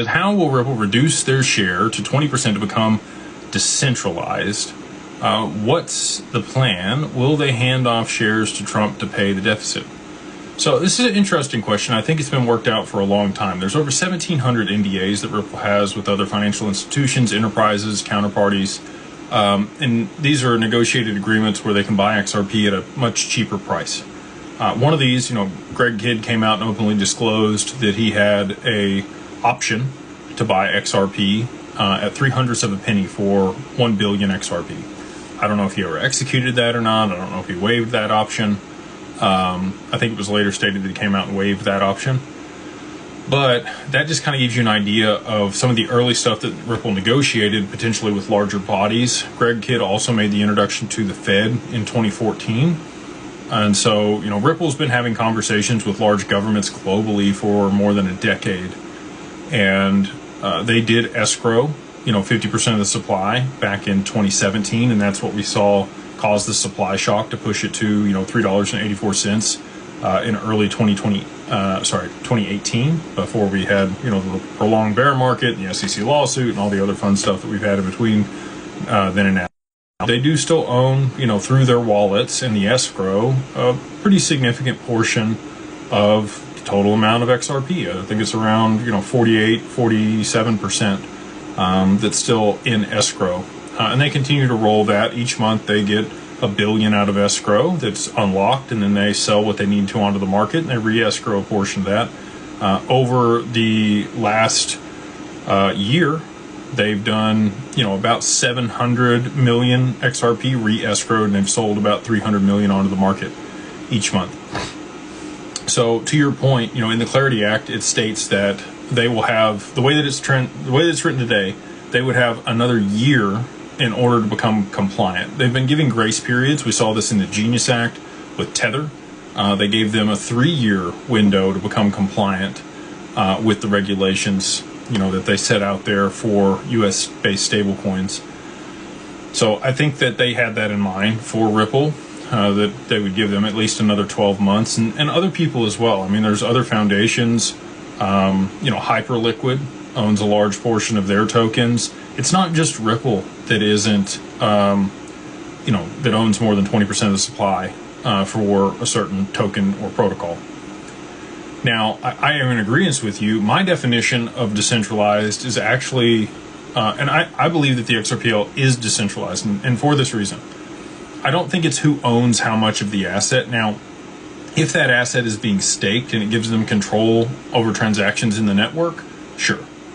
How will Ripple reduce their share to 20% to become decentralized? What's the plan? Will they hand off shares to Trump to pay the deficit? So this is an interesting question. I think it's been worked out for a long time. There's over 1,700 NDAs that Ripple has with other financial institutions, enterprises, counterparties. And these are negotiated agreements where they can buy XRP at a much cheaper price. One of these, Greg Kidd came out and openly disclosed that he had a option to buy XRP at 0.03 of a penny for 1 billion XRP. I don't know if he ever executed that or not. I don't know if he waived that option. I think it was later stated that he came out and waived that option. But that just kind of gives you an idea of some of the early stuff that Ripple negotiated, potentially with larger bodies. Greg Kidd also made the introduction to the Fed in 2014. And so, Ripple's been having conversations with large governments globally for more than a decade. And they did escrow, 50% of the supply back in 2017. And that's what we saw cause the supply shock to push it to, $3.84 in early 2018, before we had, the prolonged bear market, the SEC lawsuit, and all the other fun stuff that we've had in between then and now. They do still own, through their wallets and the escrow, a pretty significant portion of the total amount of XRP. I think it's around, 47% that's still in escrow. And they continue to roll that. Each month they get $1 billion out of escrow that's unlocked, and then they sell what they need to onto the market, and they re-escrow a portion of that. Over the last year, they've done, about 700 million XRP re-escrowed, and they've sold about 300 million onto the market each month. So to your point, in the Clarity Act, it states that they will have, the way that it's written today, they would have another year in order to become compliant. They've been giving grace periods. We saw this in the Genius Act with Tether. They gave them a 3-year window to become compliant with the regulations, that they set out there for U.S.-based stablecoins. So I think that they had that in mind for Ripple, that they would give them at least another 12 months, and other people as well. I mean, there's other foundations. Hyperliquid owns a large portion of their tokens. It's not just Ripple that isn't, that owns more than 20% of the supply for a certain token or protocol. Now, I am in agreement with you. My definition of decentralized is actually, and I believe that the XRPL is decentralized, and for this reason. I don't think it's who owns how much of the asset. Now, if that asset is being staked and it gives them control over transactions in the network, sure.